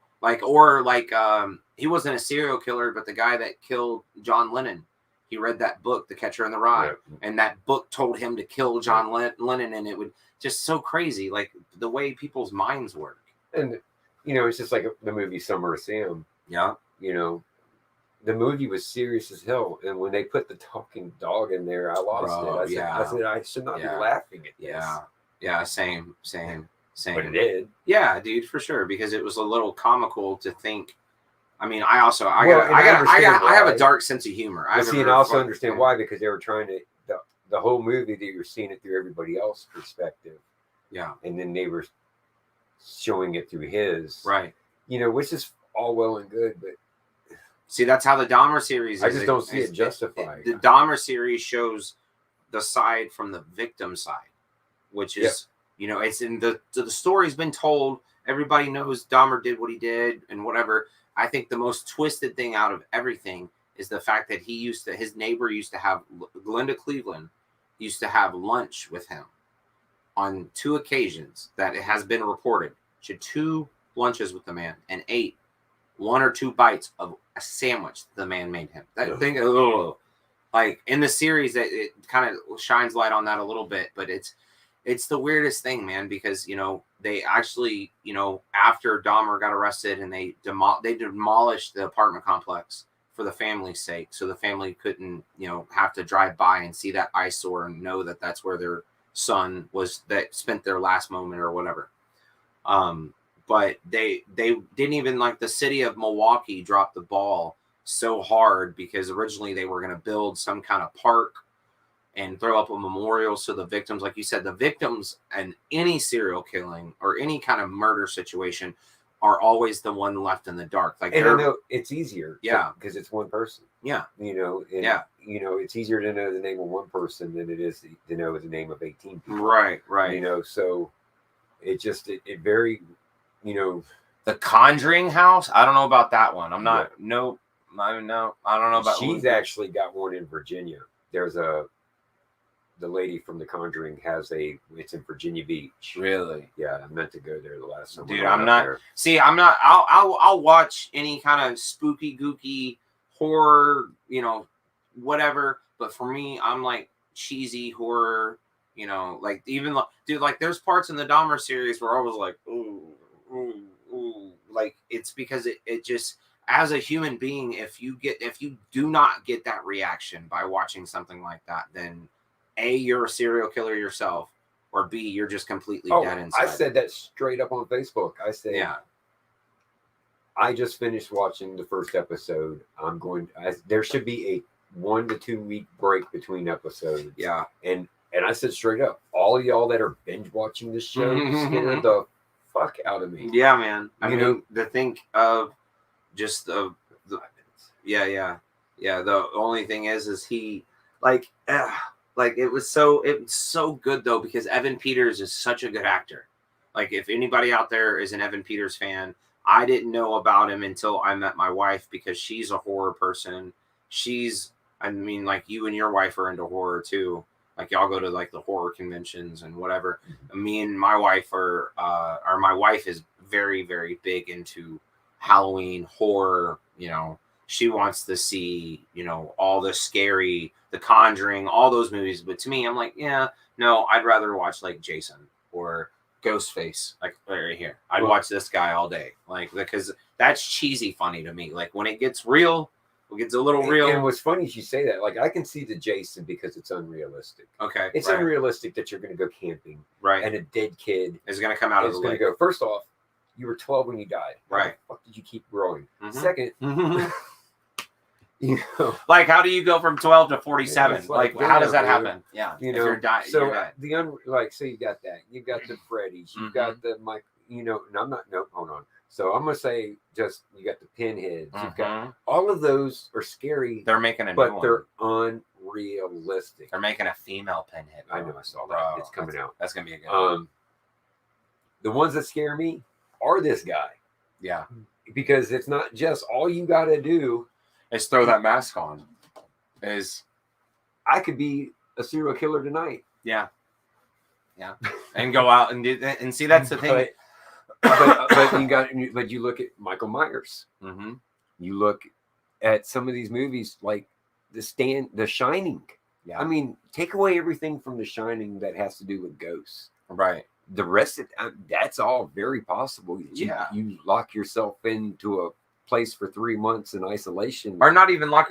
He wasn't a serial killer, but the guy that killed John Lennon, he read that book, The Catcher in the Rye, and that book told him to kill John Lennon, and it would just so crazy, like the way people's minds work. And it's just like the movie Summer of Sam. Yeah. The movie was serious as hell, and when they put the talking dog in there, I lost it. I said I should not be laughing at this. Yeah, same. But it did. Yeah, dude, for sure, because it was a little comical to think. I mean, I have a dark sense of humor. I also understand why, because they were trying to the whole movie that you're seeing it through everybody else's perspective. Yeah, and then they were showing it through his. Right. Which is all well and good, but see, that's how the Dahmer series is. I just don't see it justified. The Dahmer series shows the side from the victim side, which is. It's in the story's been told. Everybody knows Dahmer did what he did and whatever. I think the most twisted thing out of everything is the fact that his neighbor used to have, Glenda Cleveland used to have lunch with him on 2 occasions that it has been reported. She had 2 lunches with the man and ate 1 or 2 bites of a sandwich the man made him. That thing, like in the series, it kind of shines light on that a little bit, but it's the weirdest thing, man, because, they actually, after Dahmer got arrested and they demolished the apartment complex for the family's sake. So the family couldn't, have to drive by and see that eyesore and know that that's where their son was, that spent their last moment or whatever. But they didn't even, like, the city of Milwaukee dropped the ball so hard because originally they were going to build some kind of park and throw up a memorial so the victims, like you said, the victims and any serial killing or any kind of murder situation are always the one left in the dark. Like, and I know it's easier, yeah, because it's one person. Yeah, And, yeah, it's easier to know the name of one person than it is to know the name of 18 people. Right. So it just it very, The Conjuring house. I don't know about that one. I'm not. Yeah. Nope. I don't know about. She's actually got one in Virginia. There's the lady from The Conjuring it's in Virginia Beach. Really? Yeah, I meant to go there the last time. Dude, I'm not. There. See, I'm not. I'll watch any kind of spooky, gooky horror, whatever. But for me, I'm like cheesy horror. Like even dude, like there's parts in the Dahmer series where I was like, ooh, ooh, ooh. Like it's because it just, as a human being, if you do not get that reaction by watching something like that, then A, you're a serial killer yourself, or B, you're just completely dead inside. I said that straight up on Facebook. I said, yeah, I just finished watching the first episode. There should be a 1 to 2 week break between episodes. Yeah. And I said straight up, all y'all that are binge watching this show scared the fuck out of me. Yeah, man. I mean, to think of just the yeah. The only thing is he like it was so good though, because Evan Peters is such a good actor. Like if anybody out there is an Evan Peters fan, I didn't know about him until I met my wife, because she's a horror person. Like you and your wife are into horror too. Like y'all go to like the horror conventions and whatever. Me and my wife my wife is very, very big into Halloween horror. She wants to see, all the scary, The Conjuring, all those movies. But to me, I'm like, yeah, no, I'd rather watch like Jason or Ghostface, like right here. I'd watch this guy all day, like, because that's cheesy funny to me. Like when it gets real, it gets a little real. And what's funny is you say that. Like I can see the Jason because it's unrealistic. Okay, it's unrealistic that you're going to go camping, right? And a dead kid is going to come out of the lake. Go. First off, you were 12 when you died. Right? How the fuck did you keep growing? Mm-hmm. Second. Like how do you go from 12 to 47? Like how does that happen? Yeah, if you're dying. So you're so you got that. You got the Freddy's. You got the Mike. And I'm not. No, hold on. So I'm gonna say just you got the Pinheads. You've got all of those are scary. They're making but they're unrealistic. They're making a female Pinhead. I know. I saw that. It's coming out. That's gonna be a good one. The ones that scare me are this guy. Yeah, because it's not just all you got to do. Is throw that mask on. I could be a serial killer tonight. Yeah. And go out and see, that's the thing. But you look at Michael Myers. Mm-hmm. You look at some of these movies like The Shining. Yeah. I mean, take away everything from The Shining that has to do with ghosts. Right. The rest of that's all very possible. You lock yourself into a place for 3 months in isolation, or not even lock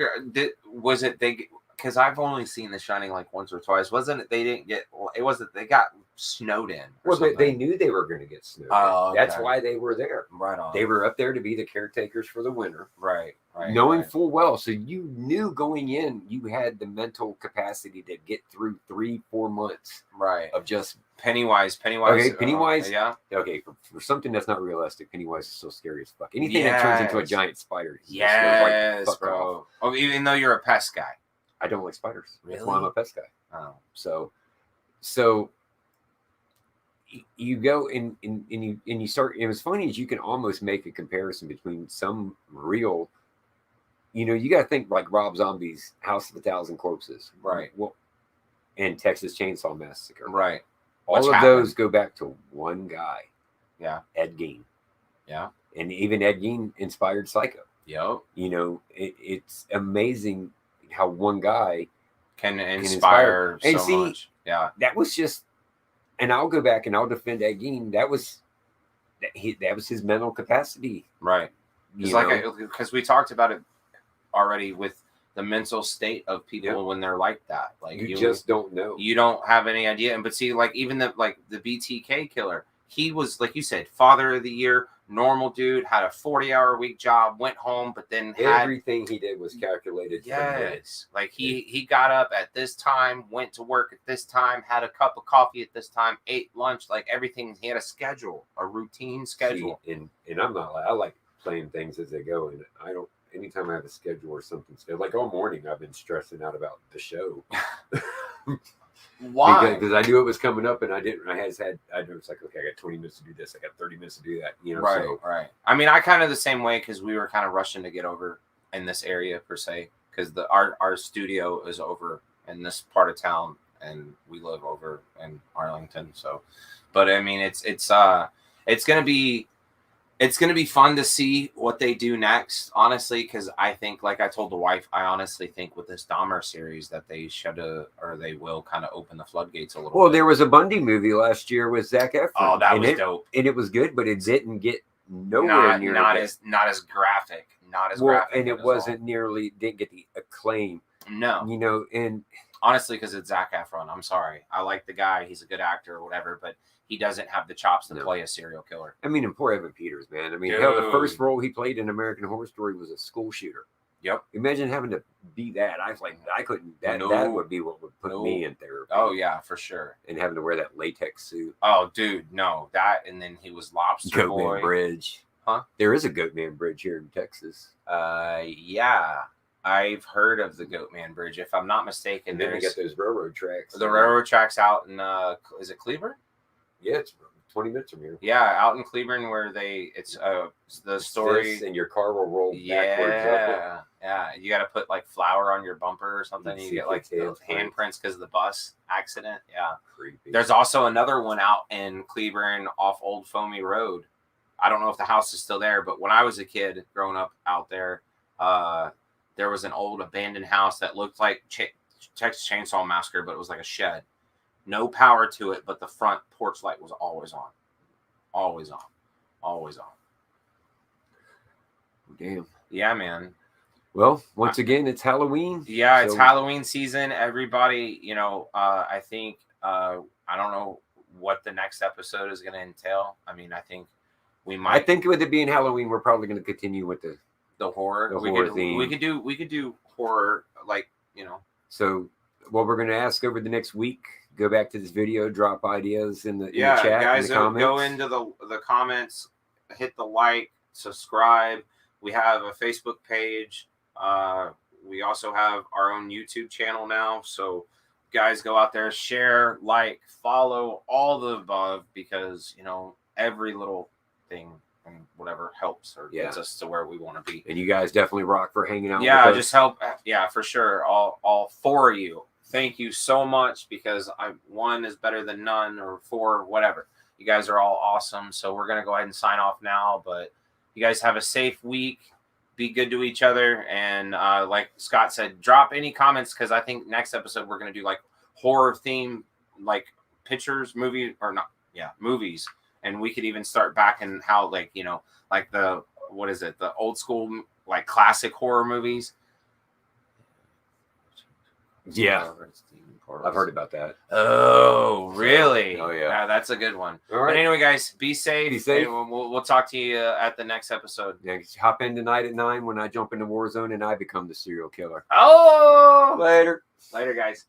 was it because I've only seen The Shining like once or twice. Wasn't it they got snowed in? Well, they knew they were going to get snowed in. Okay. That's why they were there. Right on. They were up there to be the caretakers for the winter. Right. Knowing full well. So you knew going in, you had the mental capacity to get through 3-4 months. Right. Of just Pennywise. Okay, Pennywise. Yeah. Okay, for something that's not realistic, Pennywise is so scary as fuck. Anything that turns into a giant spider. Yes, like, bro. Off. Oh, even though you're a pest guy. I don't like spiders. Really? That's why I'm a pest guy. Oh. So you go and you start. It was funny is you can almost make a comparison between some real. You got to think like Rob Zombie's House of 1,000 Corpses, right? Well, and Texas Chainsaw Massacre, right? All of those go back to one guy. Yeah, Ed Gein. Yeah, and even Ed Gein inspired Psycho. Yep. It's amazing how one guy can inspire so much. Yeah, that was just. And I'll go back and I'll defend Ed Gein. That was his mental capacity, right? It's because we talked about it already with the mental state of people when they're like that. Like you just don't know. You don't have any idea. But see, like even the BTK killer, he was, like you said, Father of the Year, normal dude, had a 40-hour-a-week job, went home, but then had everything he did was calculated. yes, like he got up at this time, went to work at this time, had a cup of coffee at this time, ate lunch, like everything. He had a schedule, a routine schedule. See, and I'm not like, I like playing things as they go, and I don't. Anytime I have a schedule or something, like all morning, I've been stressing out about the show. Why? Because I knew it was coming up, and I didn't. I was like, okay, I got 20 minutes to do this. I got 30 minutes to do that. You know, right, so. right. I mean, I kind of the same way because we were kind of rushing to get over in this area per se because our studio is over in this part of town, and we live over in Arlington. So, but I mean, it's gonna be fun to see what they do next, honestly, because I think, like I told the wife, I honestly think with this Dahmer series that they should or they will kind of open the floodgates a little Well, bit. there was a Bundy movie last year with Zac Efron. Oh, that was dope. And it was good, but it didn't get nowhere near not as graphic. Not as well, graphic. and it wasn't nearly, didn't get the acclaim. No. You know, and honestly, because it's Zac Efron. I'm sorry. I like the guy. He's a good actor or whatever, but he doesn't have the chops to play a serial killer. I mean, and poor Evan Peters, man. I mean, hell, the first role he played in American Horror Story was a school shooter. Yep. Imagine having to be that. I was like, I couldn't. That would be what would put me in therapy. Oh yeah, for sure. And having to wear that latex suit. Oh, dude, no, that. And then he was Lobster Boy. Goatman Bridge. Huh? There is a Goatman Bridge here in Texas. Yeah. I've heard of the Goatman Bridge. If I'm not mistaken, and then we got those railroad tracks. The railroad tracks out in is it Cleburne? Yeah, it's 20 minutes from here. Yeah, out in Cleburne where it's the story. And your car will roll backwards up it. Yeah. You got to put like flour on your bumper or something. You get like the handprints because of the bus accident. Yeah. Creepy. There's also another one out in Cleburne off Old Foamy Road. I don't know if the house is still there, but when I was a kid growing up out there, there was an old abandoned house that looked like Texas Chainsaw Massacre, but it was like a shed. No power to it, but the front porch light was always on. Always on. Always on. Damn. Yeah, man. Well, once again, it's Halloween. Yeah, it's Halloween season. Everybody, I think, I don't know what the next episode is going to entail. I mean, I think we might. I think with it being Halloween, we're probably going to continue with the horror. Theme. We could do horror, like, So what we're going to ask over the next week, go back to this video, drop ideas in the chat, guys, in the comments. Go into the comments, hit the like, subscribe. We have a Facebook page. We also have our own YouTube channel now. So guys, go out there, share, like, follow, all the above, because every little thing and whatever helps or gets us to where we want to be. And you guys definitely rock for hanging out. Yeah, with us. just help. Yeah, for sure. All four of you. Thank you so much, because one is better than none, or four, whatever. You guys are all awesome. So we're going to go ahead and sign off now, but you guys have a safe week. Be good to each other. And like Scott said, drop any comments, because I think next episode we're going to do like horror theme, like pictures, movies. And we could even start back in how, like, like the old school, like classic horror movies. Yeah. I've heard about that. Oh, really? Oh, yeah. That's a good one. All right. But anyway, guys, be safe. Be safe. And we'll talk to you at the next episode. Yeah, hop in tonight at 9 when I jump into Warzone and I become the serial killer. Oh! Later. Later, guys.